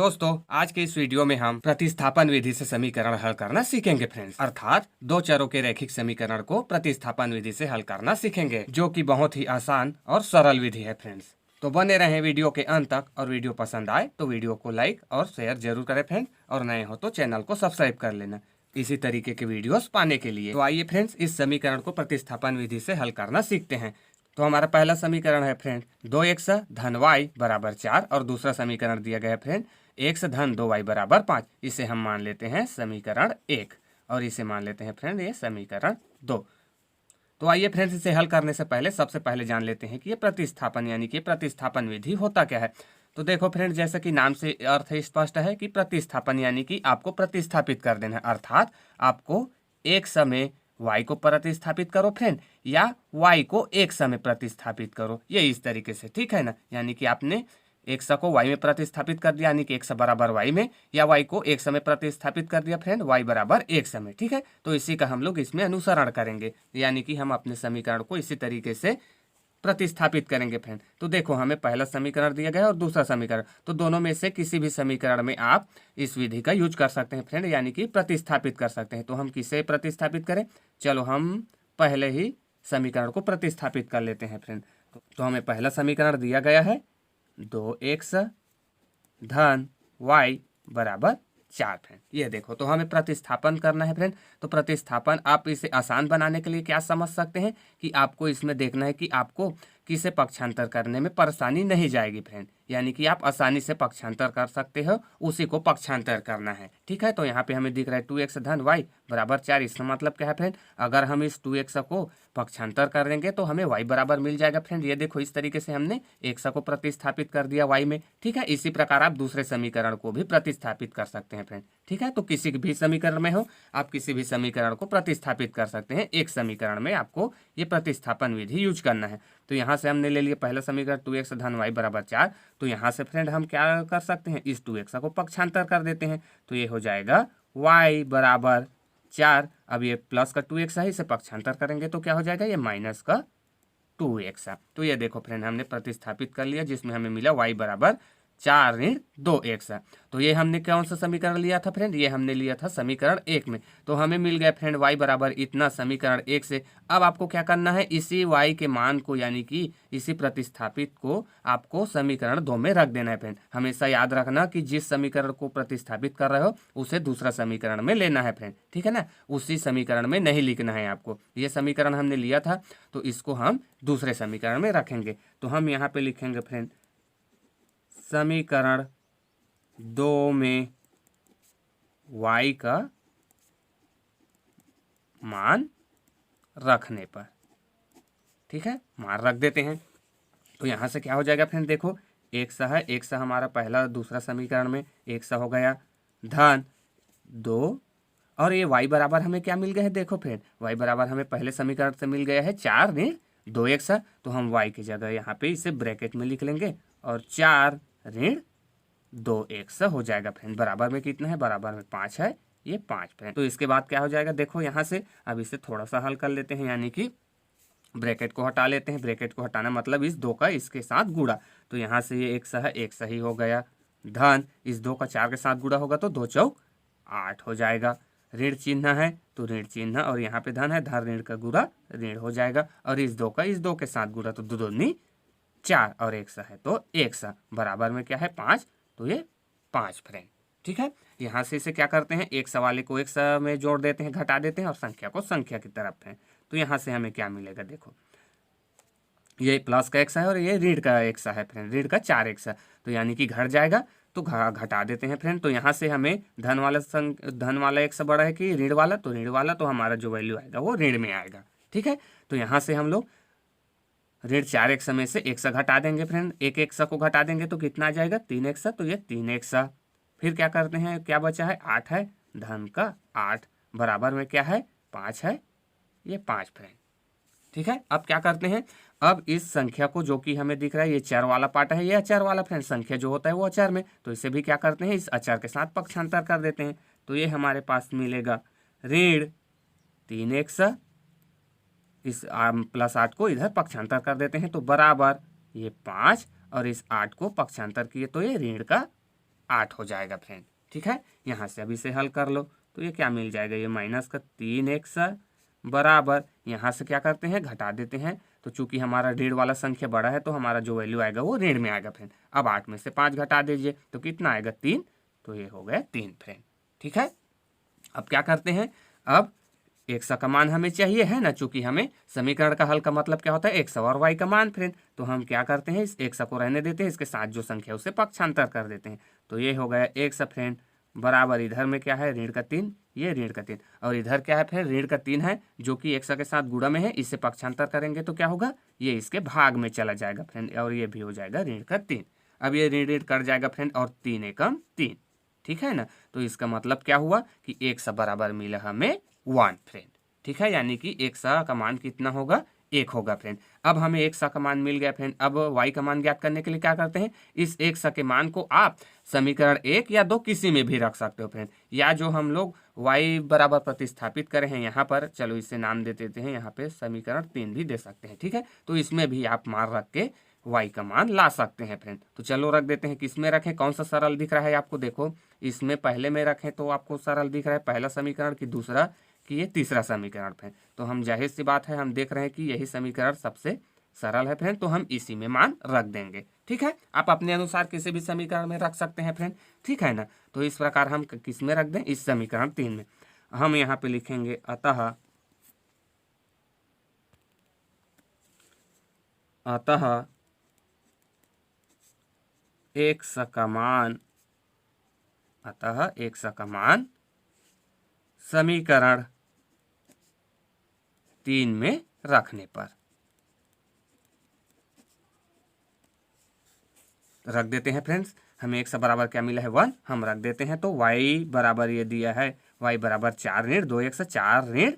दोस्तों, आज के इस वीडियो में हम प्रतिस्थापन विधि से समीकरण हल करना सीखेंगे फ्रेंड्स। अर्थात दो चरों के रैखिक समीकरण को प्रतिस्थापन विधि से हल करना सीखेंगे, जो कि बहुत ही आसान और सरल विधि है फ्रेंड्स। तो बने रहें वीडियो के अंत तक, और वीडियो पसंद आए तो वीडियो को लाइक और शेयर जरूर करें फ्रेंड्स, और नए हो तो चैनल को सब्सक्राइब कर लेना इसी तरीके के वीडियोस पाने के लिए। तो आइए फ्रेंड्स, इस समीकरण को प्रतिस्थापन विधि से हल करना सीखते हैं। तो हमारा पहला समीकरण है फ्रेंड 2x धन y बराबर 4, और दूसरा समीकरण दिया गया है फ्रेंड x धन 2y बराबर 5। इसे हम मान लेते हैं समीकरण 1, और इसे मान लेते हैं फ्रेंड ये समीकरण 2। तो आइए फ्रेंड्स, इसे हल करने से पहले सबसे पहले जान लेते हैं कि ये प्रतिस्थापन यानी कि प्रतिस्थापन विधि होता क्या है। तो देखो फ्रेंड, जैसा कि नाम से अर्थ स्पष्ट है कि प्रतिस्थापन यानी कि आपको प्रतिस्थापित कर देना है। अर्थात आपको एक समय y को प्रतिस्थापित करो फ्रेंड, या y को एक समय प्रतिस्थापित करो, ये इस तरीके से, ठीक है ना। यानी कि आपने एक स को y में प्रतिस्थापित कर दिया, यानी कि एक स बराबर y में, या y को एक समय प्रतिस्थापित कर दिया फ्रेंड, y बराबर एक समय, ठीक है। तो इसी का हम लोग इसमें अनुसरण करेंगे, यानी कि हम अपने समीकरण को इसी तरीके से प्रतिस्थापित करेंगे फ्रेंड। तो देखो, हमें पहला समीकरण दिया गया है और दूसरा समीकरण, तो दोनों में से किसी भी समीकरण में आप इस विधि का यूज कर सकते हैं फ्रेंड, यानी कि प्रतिस्थापित कर सकते हैं। तो हम किसे प्रतिस्थापित करें, चलो हम पहले ही समीकरण को प्रतिस्थापित कर लेते हैं फ्रेंड। तो हमें पहला समीकरण दिया गया है 2x धन y बराबर 4 फ्रेंड। ये देखो, तो हमें प्रतिस्थापन करना है फ्रेंड। तो प्रतिस्थापन आप इसे आसान बनाने के लिए क्या समझ सकते हैं कि आपको इसमें देखना है कि आपको किसे पक्षांतर करने में परेशानी नहीं जाएगी फ्रेंड, यानी कि आप आसानी से पक्षांतर कर सकते हो, उसी को पक्षांतर करना है, ठीक है। तो यहाँ पे हमें दिख रहा है 2x धन y बराबर 4। इसका मतलब क्या है फ्रेंड, अगर हम इस 2x को पक्षांतर करेंगे तो हमें y बराबर मिल जाएगा फ्रेंड। ये देखो, इस तरीके से हमने x को प्रतिस्थापित कर दिया y में, ठीक है। इसी प्रकार आप दूसरे समीकरण को भी प्रतिस्थापित कर सकते हैं फ्रेंड, ठीक है। तो किसी भी समीकरण में हो, आप किसी भी समीकरण को प्रतिस्थापित कर सकते हैं। एक समीकरण में आपको ये प्रतिस्थापन विधि यूज करना है। तो यहाँ से हमने ले लिया पहला समीकरण 2x धन y बराबर 4। तो यहाँ से फ्रेंड हम क्या कर सकते हैं, इस 2x को पक्षांतर कर देते हैं, तो ये हो जाएगा y बराबर 4। अब ये प्लस का 2x है, इसे पक्षांतर करेंगे तो क्या हो जाएगा, ये माइनस का 2x। तो ये देखो फ्रेंड, हमने प्रतिस्थापित कर लिया, जिसमें हमें मिला y बराबर 4 ऋण 2x। तो ये हमने कौन सा समीकरण लिया था फ्रेंड, ये हमने लिया था समीकरण 1 में। तो हमें मिल गया फ्रेंड y बराबर इतना समीकरण 1 से। अब आपको क्या करना है, इसी y के मान को, यानी कि इसी प्रतिस्थापित को आपको समीकरण 2 में रख देना है फ्रेंड। हमेशा याद रखना कि जिस समीकरण को प्रतिस्थापित कर रहे हो उसे दूसरा समीकरण में लेना है फ्रेंड, ठीक है ना। उसी समीकरण में नहीं लिखना है आपको। ये समीकरण हमने लिया था, तो इसको हम दूसरे समीकरण में रखेंगे। तो हम यहाँ पे लिखेंगे फ्रेंड समीकरण 2 में y का मान रखने पर, ठीक है, मान रख देते हैं। तो यहाँ से क्या हो जाएगा फ्रेंड, देखो x है, x हमारा पहला दूसरा समीकरण में x हो गया, धन 2, और ये y बराबर हमें क्या मिल गया है, देखो फ्रेंड y बराबर हमें पहले समीकरण से मिल गया है 4 ऋण 2x। तो हम y की जगह यहाँ पे इसे ब्रैकेट में लिख लेंगे, और 4 ऋण 2x हो जाएगा फ्रेंड। बराबर में कितना है, बराबर में 5 है, ये 5 फ्रेंड। तो इसके बाद क्या हो जाएगा, देखो यहाँ से अब इसे थोड़ा सा हल कर लेते हैं, यानी कि ब्रैकेट को हटा लेते हैं। ब्रैकेट को हटाना मतलब इस 2 का इसके साथ गुणा। तो यहाँ से ये x है, x ही हो गया, धन इस 2 का 4 के साथ गुणा होगा तो 2 चौक 8 हो जाएगा। ऋण चिन्ह है तो ऋण चिन्ह, और यहाँ पे धन है, धन ऋण का गुणा ऋण हो जाएगा, और इस 2 का इस 2 के साथ गुणा तो 2 दूनी 4, और x है तो x बराबर में क्या है 5। तो ये 5 फ्रेंड, ठीक है। यहाँ से इसे क्या करते हैं, x वाले को x में जोड़ देते हैं, घटा देते हैं, और संख्या को संख्या की तरफ है। तो यहाँ से हमें क्या मिलेगा, देखो ये प्लस का x है और ये ऋण का x है फ्रेंड, ऋण का 4x है। तो यानी कि घट जाएगा, तो घटा देते हैं फ्रेंड। तो यहाँ से हमें धन वाला x बड़ा है कि ऋण वाला, तो ऋण वाला, तो हमारा जो वैल्यू आएगा वो ऋण में आएगा, ठीक है। तो यहाँ से हम लोग ऋण 4x में से x घटा देंगे फ्रेंड, एक x को घटा देंगे तो कितना आ जाएगा, 3x। तो ये 3x। फिर क्या करते हैं, क्या बचा है, 8 है, धन का 8 बराबर में क्या है 5 है, ये 5 फ्रेंड, ठीक है। अब क्या करते हैं, अब इस संख्या को, जो कि हमें दिख रहा है ये चर वाला पार्ट है, ये अचर वाला फ्रेंड, संख्या जो होता है वो अचर में, तो इसे भी क्या करते हैं, इस अचर के साथ पक्षांतर कर देते हैं। तो ये हमारे पास मिलेगा ऋण 3x, इस प्लस 8 को इधर पक्षांतर कर देते हैं, तो बराबर ये 5, और इस 8 को पक्षांतर किए तो ये ऋण का 8 हो जाएगा फ्रेंड। ठीक है, यहाँ से अभी से हल कर लो तो ये क्या मिल जाएगा, ये माइनस का 3x बराबर, यहाँ से क्या करते हैं घटा देते हैं, तो चूंकि हमारा ऋण वाला संख्या बड़ा है तो हमारा जो वैल्यू आएगा वो ऋण में आएगा फ्रेंड। अब 8 में से 5 घटा दीजिए तो कितना आएगा 3, तो ये हो गया 3 फ्रेंड। ठीक है, अब क्या करते हैं, अब x का मान हमें चाहिए है ना, चूंकि हमें समीकरण का हल का मतलब क्या होता है x और y का मान फ्रेंड। तो हम क्या करते हैं, इस x को रहने देते हैं, इसके साथ जो संख्या उसे पक्षांतर कर देते हैं। तो ये हो गया x फ्रेंड बराबर, इधर में क्या है ऋण का 3, ये ऋण का 3, और इधर क्या है फिर ऋण का 3 है जो कि x के साथ गुणा में है, इससे पक्षांतर करेंगे तो क्या होगा, ये इसके भाग में चला जाएगा फ्रेंड, और ये भी हो जाएगा ऋण का 3। अब ये ऋण ऋण कट जाएगा फ्रेंड, और 3 एकम 3। ठीक है ना, तो इसका मतलब क्या हुआ कि x बराबर मिला हमें 1 फ्रेंड। ठीक है, यानी कि x का मान कितना होगा, 1 होगा फ्रेंड। अब हमें x का मान मिल गया फ्रेंड। अब y का मान ज्ञात करने के लिए क्या करते हैं, इस x के मान को आप समीकरण 1 या 2 किसी में भी रख सकते हो फ्रेंड, या जो हम लोग y बराबर प्रतिस्थापित करे हैं यहाँ पर, चलो इसे नाम दे देते हैं, यहाँ पे समीकरण 3 भी दे सकते हैं। ठीक है, तो इसमें भी आप मान रख के y का मान ला सकते हैं फ्रेंड। तो चलो रख देते हैं, किस में रखें, कौन सा सरल दिख रहा है आपको, देखो इसमें पहले में रखें तो आपको सरल दिख रहा है पहला समीकरण कि दूसरा कि ये तीसरा समीकरण फ्रेंड। तो हम जाहिर सी बात है हम देख रहे हैं कि यही समीकरण सबसे सरल है फ्रेंड, तो हम इसी में मान रख देंगे। ठीक है, आप अपने अनुसार किसी भी समीकरण में रख सकते हैं फ्रेंड। ठीक है ना, तो इस प्रकार हम किस में रख दें, इस समीकरण 3 में। हम यहाँ पे लिखेंगे अतः x का मान, अतः x का मान समीकरण 3 में रखने पर रख देते हैं फ्रेंड्स। हमें x बराबर क्या मिला है 1, हम रख देते हैं। तो y बराबर ये दिया है, y बराबर 4 ऋण 2x 4 ऋण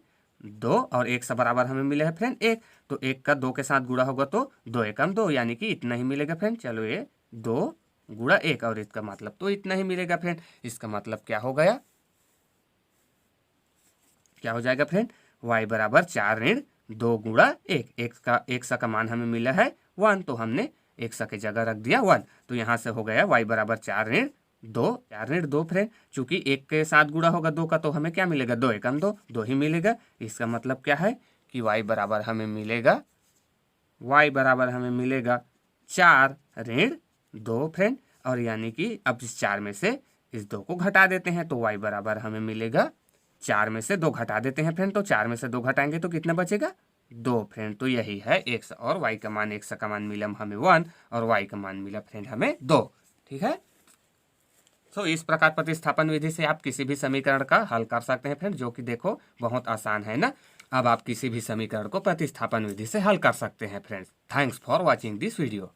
2, और x बराबर हमें मिला है फ्रेंड 1, तो 1 का 2 के साथ गुणा होगा तो 2 एकम 2, यानी कि इतना ही मिलेगा फ्रेंड। चलो ये 2 गुणा 1, और इसका मतलब तो इतना ही मिलेगा फ्रेंड। इसका मतलब क्या हो गया, क्या हो जाएगा फ्रेंड, y बराबर 4 ऋण 2 गुणा 1, x का मान हमें मिला है 1, तो हमने x के जगह रख दिया 1, तो यहाँ से हो गया y बराबर 4 ऋण 2 फ्रेंड। चूंकि 1 के साथ गुणा होगा 2 का, तो हमें क्या मिलेगा 2 एकम 2, 2 ही मिलेगा। इसका मतलब क्या है कि y बराबर हमें मिलेगा 4 ऋण 2 फ्रेंड, और यानी कि अब इस 4 में से इस 2 को घटा देते हैं, तो y बराबर हमें मिलेगा 4 में से 2 घटा देते हैं फ्रेंड, तो 4 में से 2 घटाएंगे तो कितना बचेगा 2 फ्रेंड। तो यही है x और y का मान, x का मान मिला हमें 1 और y का मान मिला फ्रेंड हमें 2। ठीक है, तो इस प्रकार प्रतिस्थापन विधि से आप किसी भी समीकरण का हल कर सकते हैं फ्रेंड, जो कि देखो बहुत आसान है ना। अब आप किसी भी समीकरण को प्रतिस्थापन विधि से हल कर सकते हैं friends. Thanks for watching this video.